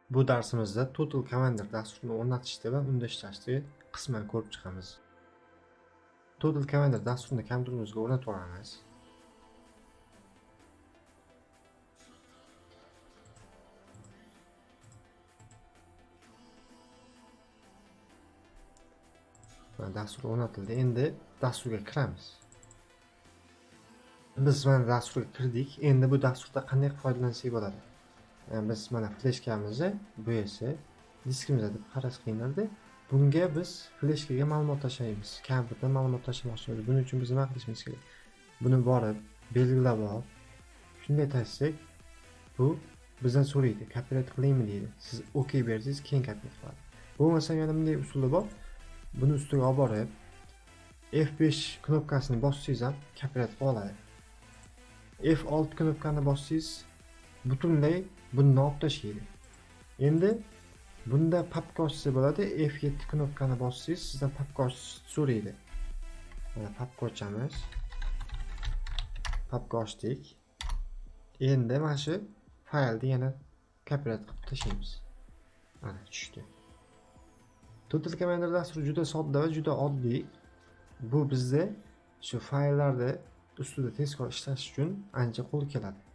Bu darsimizda Total Commander dasturini o'rnatishda va unda ishlashni qisman ko'rib chiqamiz. Total Commander dasturini kompyuterimizga o'rnatib olamiz. Dastur o'rnatildi. Endi dasturga kiramiz. Biz mana dasturga kirdik. Endi bu dasturda qanday foydalansak bo'ladi? Biz mana fleshkamizni bu esa diskimizda deb qarash qiynaldi. Bunga biz fleshkaga ma'lumot tashlaymiz. Kompyuterga ma'lumot tashlamoqchimiz. Buning uchun biz nima qilishimiz kerak? Buni borib belgilab olib, shunday tashsak, bu bizdan so'raydi, copyright qilaymi deydi. Siz OK bersangiz, keyin copyright qiladi. Bo'lmasa yana bunday usuli bor. Buni ustiga olib borib F5 knopkasini bossangiz ham copyright qilib oladi. F6 knopkani bossangiz butunlay buni olib tashlaydi. Endi bunda papka ochsa bo'ladi. F7 knopkani bossangiz sizdan papka ochishni so'raydi. Mana papka ochamiz. Papka ochdik. Endi mana shu faylni yana copyright qilib tashlaymiz. Mana tushdi. Total Commander dasturi juda sodda va juda oddiy. Bu bizda shu fayllarni ustida tezkor ishlash uchun ancha qo'l keladi.